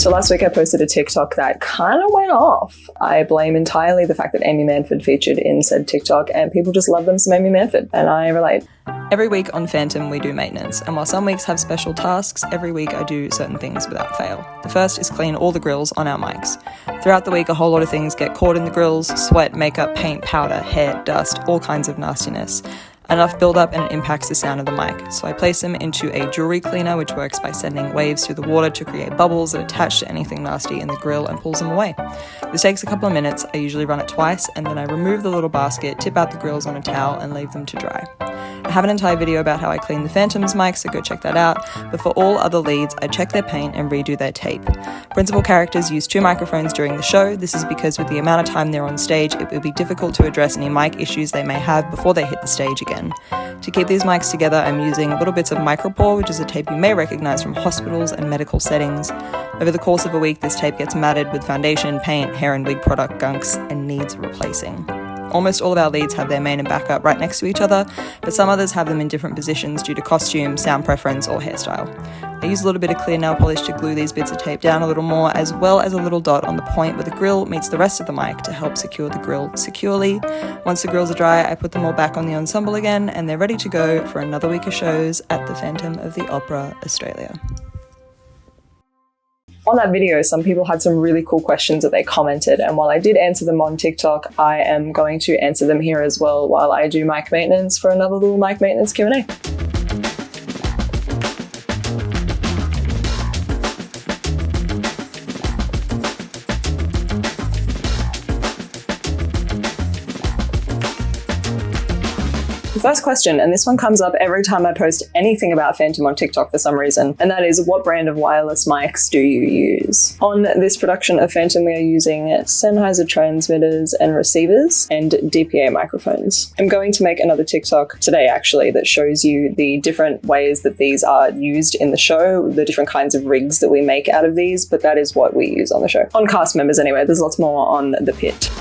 So last week I posted a TikTok that kind of went off. I blame entirely the fact that Amy Manford featured in said TikTok, and people just love them some Amy Manford, and I relate. Every week on Phantom we do maintenance, and while some weeks have special tasks, every week I do certain things without fail. The first is clean all the grills on our mics. Throughout the week a whole lot of things get caught in the grills: sweat, makeup, paint, powder, hair, dust, all kinds of nastiness. Enough build-up and it impacts the sound of the mic, so I place them into a jewelry cleaner, which works by sending waves through the water to create bubbles that attach to anything nasty in the grill and pulls them away. This takes a couple of minutes. I usually run it twice, and then I remove the little basket, tip out the grills on a towel, and leave them to dry. I have an entire video about how I clean the Phantom's mic, so go check that out, but for all other leads, I check their paint and redo their tape. Principal characters use 2 microphones during the show. This is because with the amount of time they're on stage, it would be difficult to address any mic issues they may have before they hit the stage again. To keep these mics together, I'm using little bits of micropore, which is a tape you may recognize from hospitals and medical settings. Over the course of a week, this tape gets matted with foundation, paint, hair and wig product gunks, and needs replacing. Almost all of our leads have their main and backup right next to each other, but some others have them in different positions due to costume, sound preference, or hairstyle. I use a little bit of clear nail polish to glue these bits of tape down a little more, as well as a little dot on the point where the grill meets the rest of the mic to help secure the grill securely. Once the grills are dry, I put them all back on the ensemble again, and they're ready to go for another week of shows at the Phantom of the Opera, Australia. On that video, some people had some really cool questions that they commented, and while I did answer them on TikTok, I am going to answer them here as well while I do mic maintenance for another little mic maintenance Q&A. First question, and this one comes up every time I post anything about Phantom on TikTok for some reason, and that is, what brand of wireless mics do you use? On this production of Phantom, we are using Sennheiser transmitters and receivers and DPA microphones. I'm going to make another TikTok today, actually, that shows you the different ways that these are used in the show, the different kinds of rigs that we make out of these, but that is what we use on the show. On cast members anyway, there's lots more on the pit.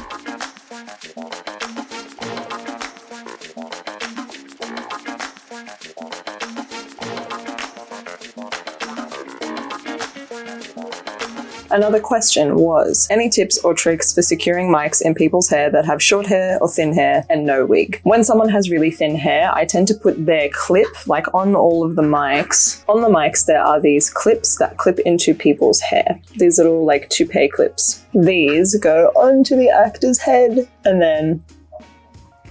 Another question was, any tips or tricks for securing mics in people's hair that have short hair or thin hair and no wig? When someone has really thin hair, I tend to put their clip, like on all of the mics. On the mics, there are these clips that clip into people's hair. These little like toupee clips. These go onto the actor's head and then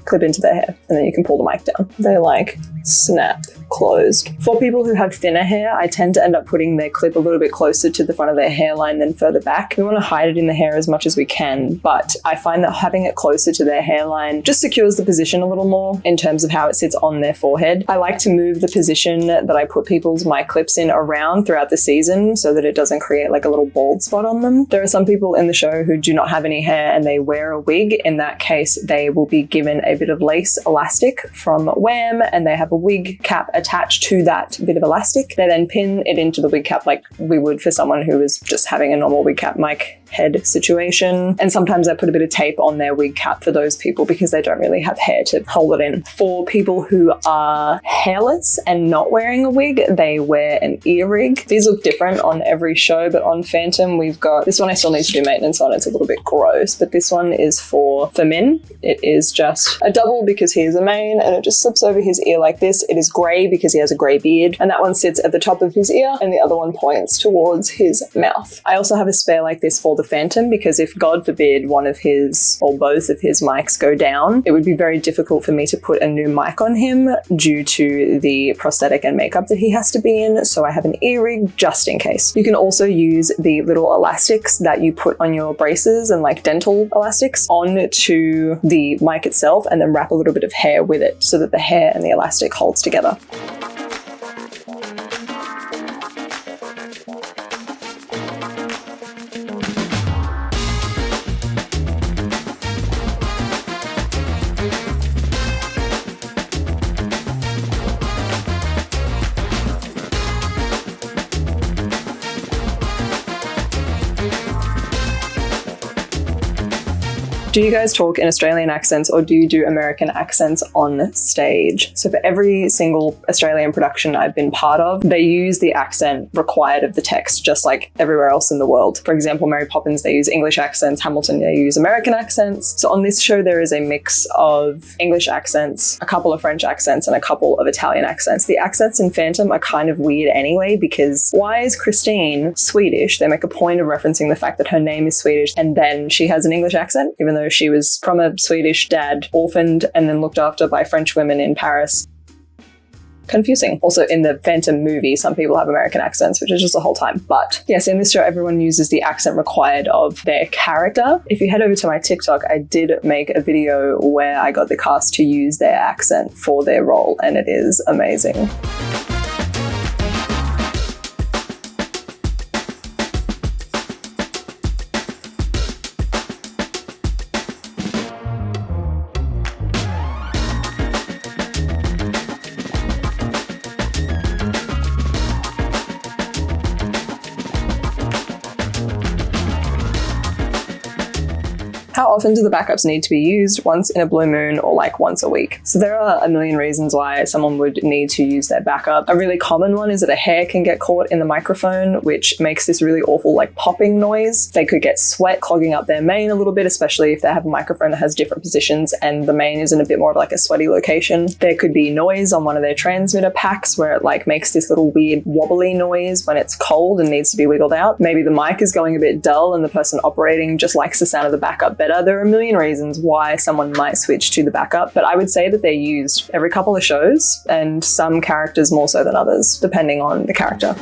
clip into their hair, and then you can pull the mic down. They like snap closed. For people who have thinner hair, I tend to end up putting their clip a little bit closer to the front of their hairline than further back. We want to hide it in the hair as much as we can, but I find that having it closer to their hairline just secures the position a little more in terms of how it sits on their forehead. I like to move the position that I put people's mic clips in around throughout the season so that it doesn't create like a little bald spot on them. There are some people in the show who do not have any hair and they wear a wig. In that case, they will be given a bit of lace elastic from Wham, and they have a wig cap attached to that bit of elastic. They then pin it into the wig cap like we would for someone who was just having a normal wig cap mic head situation. And sometimes I put a bit of tape on their wig cap for those people because they don't really have hair to hold it in. For people who are hairless and not wearing a wig, they wear an ear rig. These look different on every show, but on Phantom we've got, this one I still need to do maintenance on, it's a little bit gross, but this one is for Min. It is just a double because he is a main, and it just slips over his ear like this. It is grey because he has a grey beard, and that one sits at the top of his ear and the other one points towards his mouth. I also have a spare like this for the Phantom because if, God forbid, one of his or both of his mics go down, it would be very difficult for me to put a new mic on him due to the prosthetic and makeup that he has to be in, so I have an ear rig just in case. You can also use the little elastics that you put on your braces and like dental elastics onto the mic itself and then wrap a little bit of hair with it so that the hair and the elastic holds together. Do you guys talk in Australian accents or do you do American accents on stage? So for every single Australian production I've been part of, they use the accent required of the text, just like everywhere else in the world. For example, Mary Poppins, they use English accents, Hamilton, they use American accents. So on this show, there is a mix of English accents, a couple of French accents, and a couple of Italian accents. The accents in Phantom are kind of weird anyway, because why is Christine Swedish? They make a point of referencing the fact that her name is Swedish and then she has an English accent, even though she was from a Swedish dad, orphaned, and then looked after by French women in Paris. Confusing. Also, in the Phantom movie, some people have American accents, which is just the whole time. But yes, in this show, everyone uses the accent required of their character. If you head over to my TikTok, I did make a video where I got the cast to use their accent for their role, and it is amazing. How often do the backups need to be used? Once in a blue moon or like once a week? So there are a million reasons why someone would need to use their backup. A really common one is that a hair can get caught in the microphone, which makes this really awful like popping noise. They could get sweat clogging up their mane a little bit, especially if they have a microphone that has different positions and the mane is in a bit more of like a sweaty location. There could be noise on one of their transmitter packs where it like makes this little weird wobbly noise when it's cold and needs to be wiggled out. Maybe the mic is going a bit dull and the person operating just likes the sound of the backup better. There are a million reasons why someone might switch to the backup, but I would say that they're used every couple of shows, and some characters more so than others, depending on the character.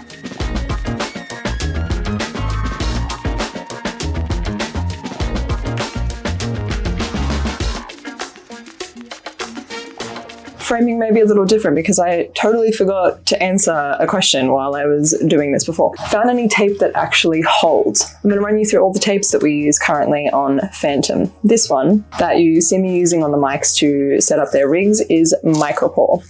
Framing may be a little different because I totally forgot to answer a question while I was doing this before. Found any tape that actually holds? I'm going to run you through all the tapes that we use currently on Phantom. This one that you see me using on the mics to set up their rigs is MicroPore.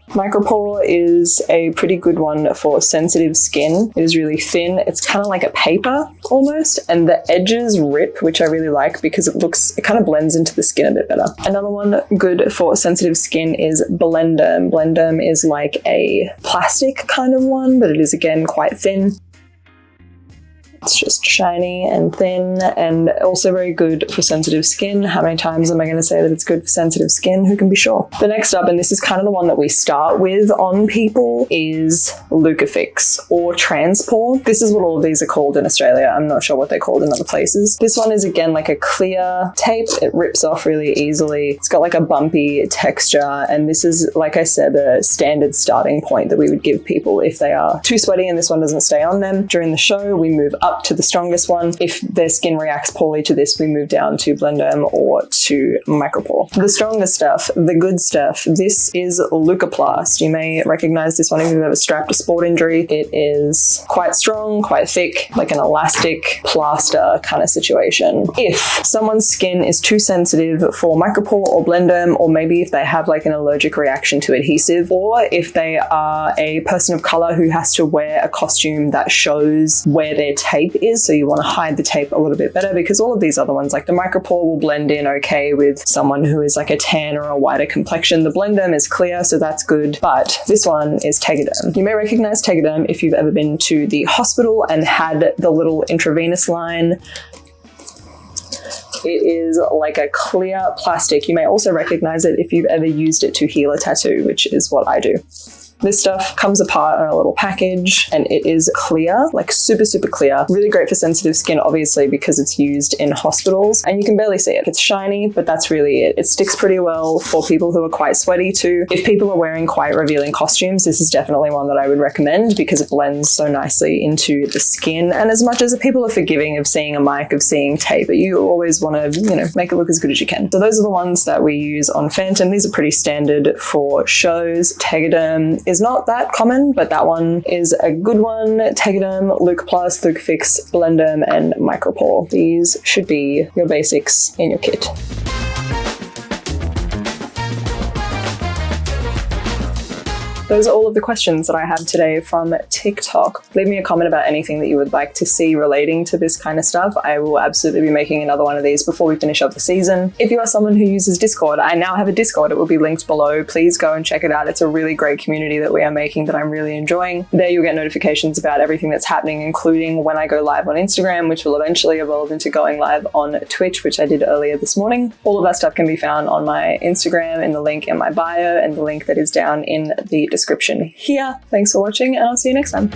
MicroPore is a pretty good one for sensitive skin. It is really thin. It's kind of like a paper almost, and the edges rip, which I really like because it kind of blends into the skin a bit better. Another one good for sensitive skin is Blenderm. Blenderm is like a plastic kind of one, but it is again quite thin. It's just shiny and thin and also very good for sensitive skin. How many times am I going to say that it's good for sensitive skin? Who can be sure? The next up, and this is kind of the one that we start with on people, is Lucafix or Transpore. This is what all of these are called in Australia. I'm not sure what they're called in other places. This one is again like a clear tape. It rips off really easily. It's got like a bumpy texture, and this is, like I said, a standard starting point that we would give people if they are too sweaty and this one doesn't stay on them. During the show, we move up to the strongest one. If their skin reacts poorly to this, we move down to Blenderm or to MicroPore. The strongest stuff, the good stuff, this is Leukoplast. You may recognize this one if you've ever strapped a sport injury. It is quite strong, quite thick, like an elastic plaster kind of situation. If someone's skin is too sensitive for MicroPore or Blenderm, or maybe if they have like an allergic reaction to adhesive, or if they are a person of color who has to wear a costume that shows where their tape is, so you want to hide the tape a little bit better, because all of these other ones, like the MicroPore, will blend in okay with someone who is like a tan or a whiter complexion. The Blenderm is clear, so that's good, but this one is Tegaderm. You may recognize Tegaderm if you've ever been to the hospital and had the little intravenous line. It is like a clear plastic. You may also recognize it if you've ever used it to heal a tattoo, which is what I do. This stuff comes apart in a little package and it is clear, like super, super clear. Really great for sensitive skin, obviously, because it's used in hospitals and you can barely see it. It's shiny, but that's really it. It sticks pretty well for people who are quite sweaty too. If people are wearing quite revealing costumes, this is definitely one that I would recommend because it blends so nicely into the skin. And as much as people are forgiving of seeing a mic, of seeing tape, you always want to, make it look as good as you can. So those are the ones that we use on Phantom. These are pretty standard for shows. Tegaderm is not that common, but that one is a good one. Tegaderm, Leukoplast, Lucafix, Blenderm, and MicroPore. These should be your basics in your kit. those are all of the questions that I have today from TikTok. Leave me a comment about anything that you would like to see relating to this kind of stuff. I will absolutely be making another one of these before we finish up the season. If you are someone who uses Discord, I now have a Discord. It will be linked below. Please go and check it out. It's a really great community that we are making that I'm really enjoying. There you'll get notifications about everything that's happening, including when I go live on Instagram, which will eventually evolve into going live on Twitch, which I did earlier this morning. All of that stuff can be found on my Instagram in the link in my bio and the link that is down in the description here. Thanks for watching, and I'll see you next time.